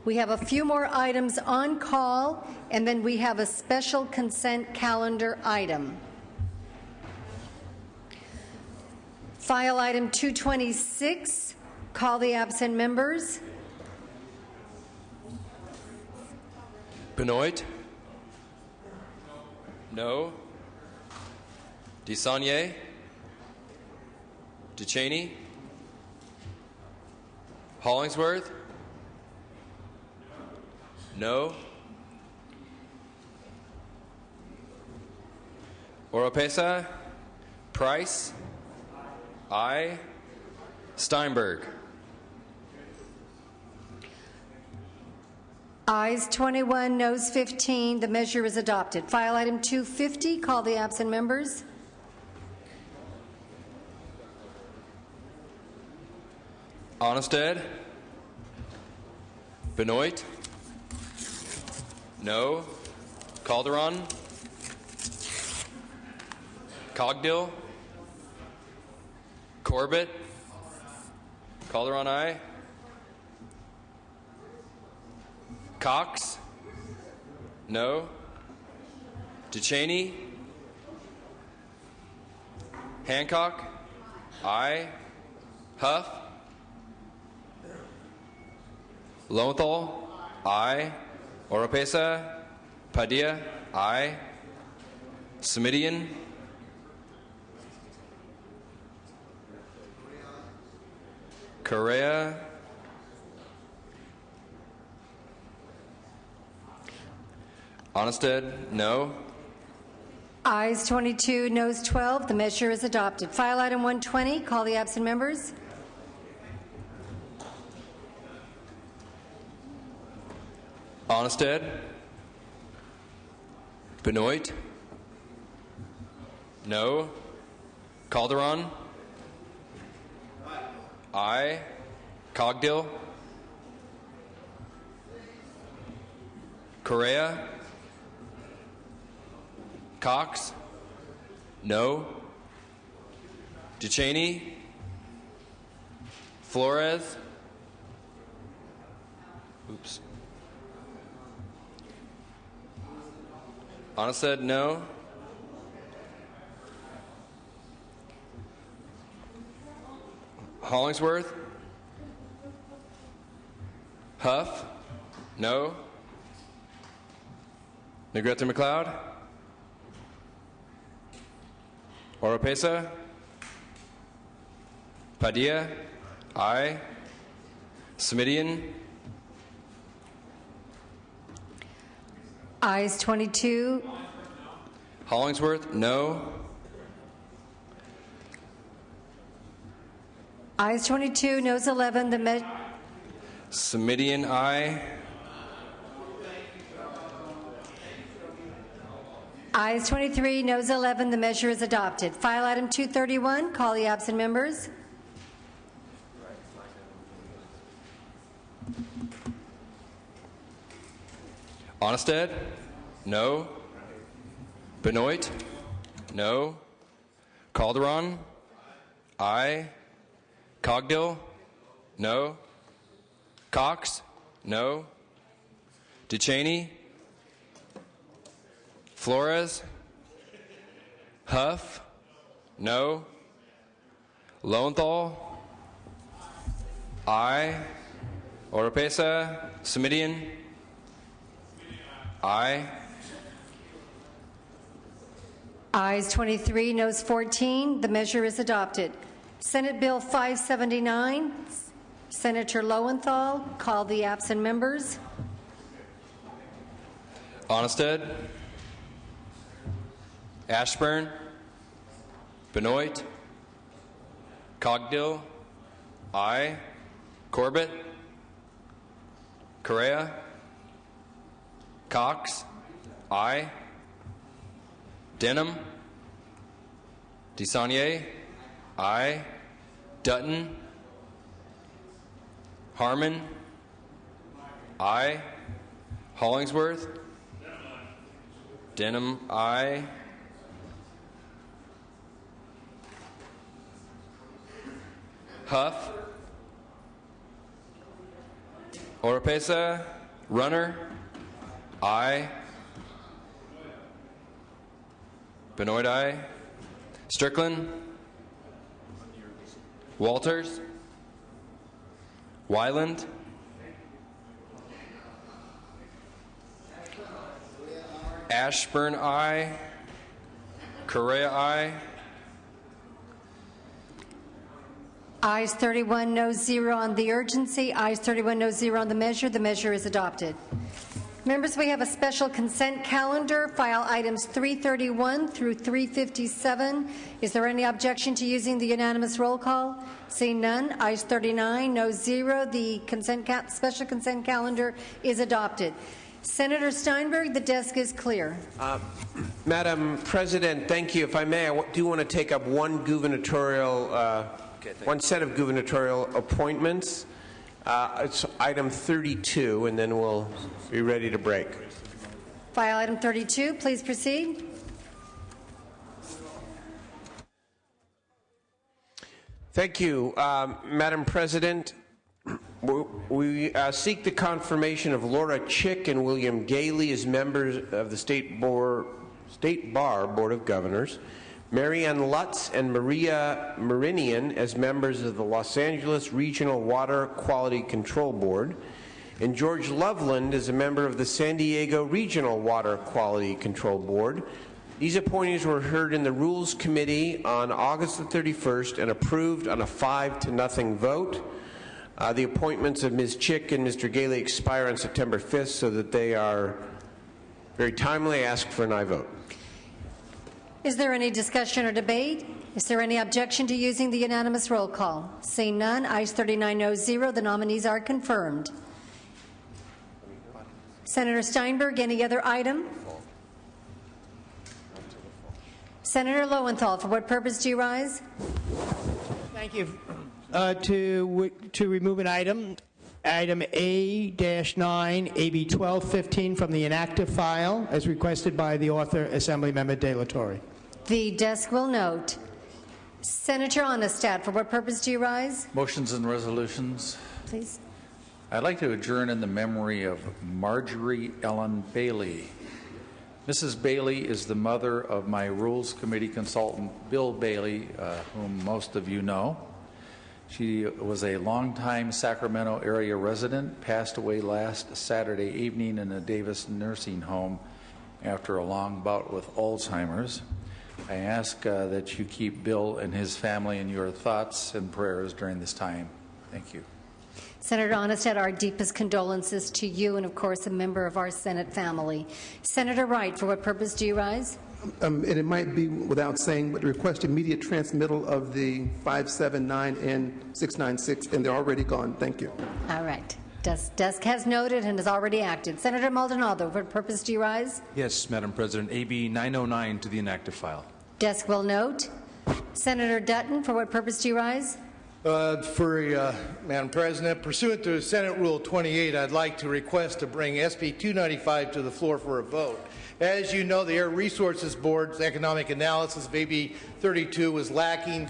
We have a few more items on call, and then we have a special consent calendar item. File item 226, call the absent members. Benoit? No. DeSaulnier? DeChaney? Hollingsworth? No. Oropesa? Price? Aye. Steinberg? Ayes 21, noes 15. The measure is adopted. File item 250, call the absent members. Onnested? Benoit? No. Calderon? Cogdill? Corbett? Calderon, aye. Cox? No. DeChaney? Hancock? Aye. Huff? Lowenthal? Aye. Oropesa? Padilla? Aye. Semidian? Correa? Onnested? No. Ayes 22, noes 12. The measure is adopted. File item 120, call the absent members. Onnested? Benoit? No. Calderon? Aye. Cogdill? Correa? Cox? No. DeChaney? Flores? Oops. Onnested, no. Hollingsworth? Huff? No. Negrete McLeod? Oropesa? Padilla? Aye. Semidian? Ayes 22. Hollingsworth? No. Ayes 22, noes 11. The Semidian, aye. Ayes 23, noes 11. The measure is adopted. File item 231, call the absent members. Onnested? No. Benoit? No. Calderon? Aye. Cogdill? No. Cox? No. DeChaney? Flores? Huff? No. Lowenthal? Aye. Oropesa? Semidian? Aye. Ayes 23, noes 14. The measure is adopted. Senate Bill 579, Senator Lowenthal, call the absent members. Onnested? Ashburn? Benoit? Cogdill? Aye. Corbett? Correa? Cox? Aye. Denham? DeSaulnier? Aye. Dutton? Harmon? Aye. Hollingsworth? Denham? Aye. Huff? Oropesa. Runner. Aye. Benoit, aye. Strickland. Walters. Wyland. Ashburn, aye. Correa, aye. Ayes 31, no 0 on the urgency. Ayes 31, no 0 on the measure. The measure is adopted. Members, we have a special consent calendar. File items 331 through 357. Is there any objection to using the unanimous roll call? Seeing none, ayes 39, no 0. The special consent calendar is adopted. Senator Steinberg, the desk is clear. Madam President, thank you. If I may, I do want to take up one set of gubernatorial appointments. It's item 32, and then we'll be ready to break. File item 32, please proceed. Thank you, Madam President. We seek the confirmation of Laura Chick and William Galey as members of the State Bar Board of Governors, Marianne Lutz and Maria Marinian as members of the Los Angeles Regional Water Quality Control Board, and George Loveland as a member of the San Diego Regional Water Quality Control Board. These appointees were heard in the Rules Committee on August the 31st and approved on a 5-0 vote. The appointments of Ms. Chick and Mr. Galey expire on September 5th, so that they are very timely. I ask for an aye vote. Is there any discussion or debate? Is there any objection to using the unanimous roll call? Seeing none, ayes 39, no 0. The nominees are confirmed. Senator Steinberg, any other item? Senator Lowenthal, for what purpose do you rise? Thank you. To remove an item A-9, AB 1215 from the inactive file, as requested by the author, Assemblymember De La Torre. The desk will note. Senator Onnestat, for what purpose do you rise? Motions and resolutions. Please. I'd like to adjourn in the memory of Marjorie Ellen Bailey. Mrs. Bailey is the mother of my Rules Committee consultant, Bill Bailey, whom most of you know. She was a longtime Sacramento area resident, passed away last Saturday evening in a Davis nursing home after a long bout with Alzheimer's. I ask that you keep Bill and his family in your thoughts and prayers during this time. Thank you. Senator Onnestat, our deepest condolences to you and, of course, a member of our Senate family. Senator Wright, for what purpose do you rise? And it might be without saying, but request immediate transmittal of the 579 and 696, and they're already gone. Thank you. All right. Desk has noted and has already acted. Senator Maldonado, for what purpose do you rise? Yes, Madam President. AB 909 to the inactive file. Desk will note. Senator Dutton, for what purpose do you rise? Madam President, pursuant to Senate Rule 28, I'd like to request to bring SB 295 to the floor for a vote. As you know, the Air Resources Board's economic analysis of AB 32 was lacking.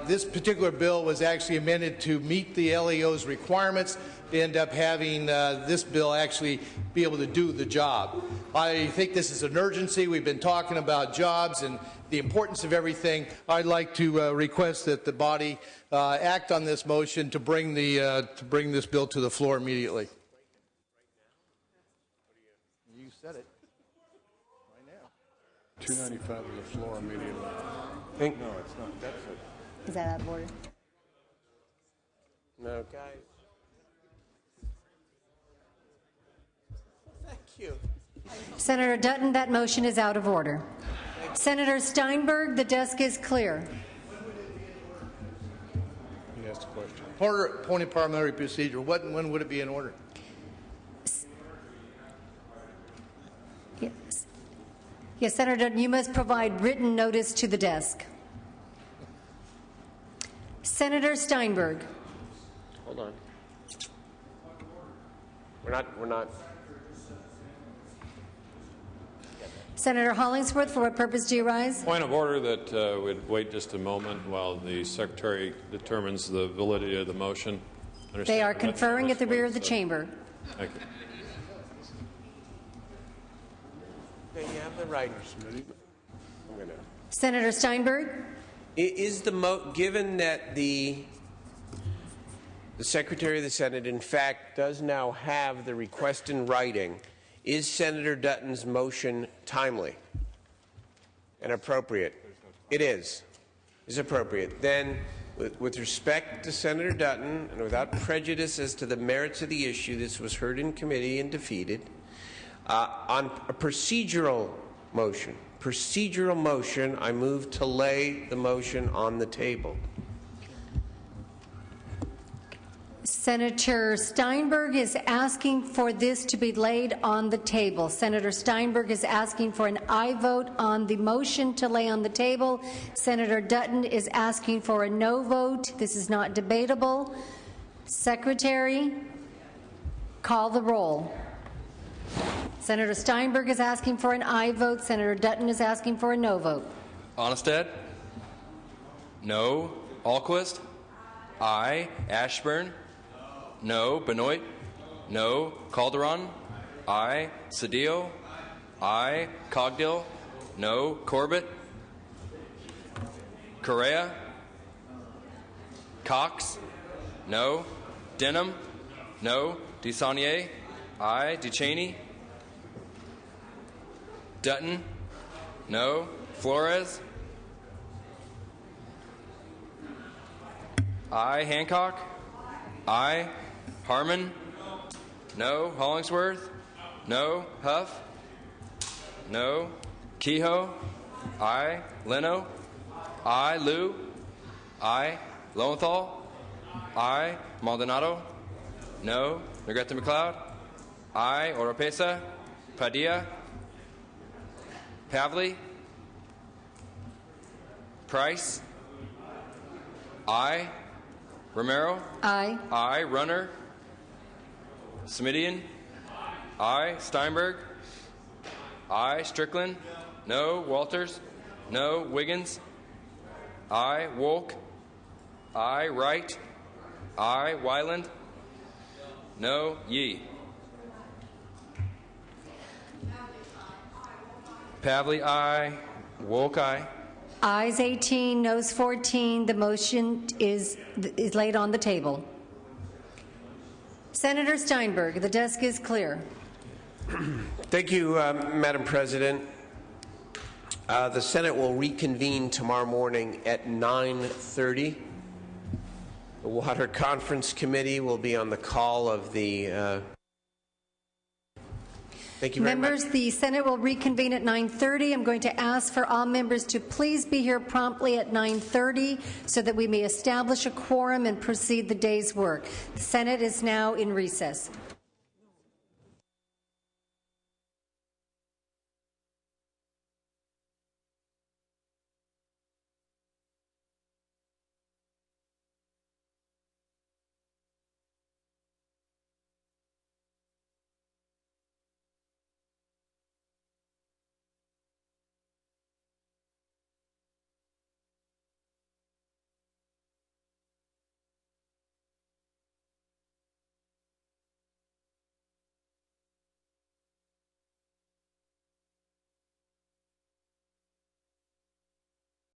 This particular bill was actually amended to meet the LEO's requirements to end up having this bill actually be able to do the job. I think this is an urgency. We've been talking about jobs and the importance of everything. I'd like to request that the body act on this motion to bring this bill to the floor immediately. You said it. 295 to the floor immediately. No, it's not. That's it. Is that out of order? No, guys. Thank you. Senator Dutton, that motion is out of order. Senator Steinberg, the desk is clear. He asked a question. Point of parliamentary procedure. When would it be in order? Yes. Yes, Senator Dutton, you must provide written notice to the desk. Senator Steinberg. Hold on. We're not. Senator Hollingsworth, for what purpose do you rise? Point of order that we'd wait just a moment while the Secretary determines the validity of the motion. They are conferring at the rear of the chamber. Thank you. Okay, you have the right. Senator Steinberg? Is given that the Secretary of the Senate, in fact, does now have the request in writing, is Senator Dutton's motion timely and appropriate? It is. Is appropriate. Then, with respect to Senator Dutton, and without prejudice as to the merits of the issue, this was heard in committee and defeated. On a procedural motion, I move to lay the motion on the table. Senator Steinberg is asking for this to be laid on the table. Senator Steinberg is asking for an aye vote on the motion to lay on the table. Senator Dutton is asking for a no vote. This is not debatable. Secretary, call the roll. Senator Steinberg is asking for an aye vote. Senator Dutton is asking for a no vote. Onnested? No. Alquist? Aye. Ashburn? No. Benoit? No. Calderon? Aye. Cedillo? Aye. Cogdill? No. Corbett? Correa? Cox? No. Denham? No. DeSaulnier? Aye. DeCheney? Dutton? No. Flores? Aye. Hancock? Aye. Harmon? No. Hollingsworth? No. Huff? No. Kehoe? Aye. Leno? Aye. Liu? Aye. Lowenthal? Aye. Maldonado? No. Negrete McLeod? Aye. Oropesa? Padilla? Pavley? Price? Aye. Romero? Aye. Aye. Runner? Smidian? Aye. Steinberg? Aye. Strickland? No. Walters? No. Wiggins? Aye. Wolk? Aye. Wright? Aye. Wyland? No. Yee? Pavley? Aye. Wolk? Aye. Ayes 18, noes 14. The motion is laid on the table. Senator Steinberg, the desk is clear. Thank you, Madam President. The Senate will reconvene tomorrow morning at 9:30. The Water Conference Committee will be on the call of the... Thank you very Members, much. the Senate will reconvene at 9:30. I'm going to ask for all members to please be here promptly at 9:30 so that we may establish a quorum and proceed the day's work. The Senate is now in recess.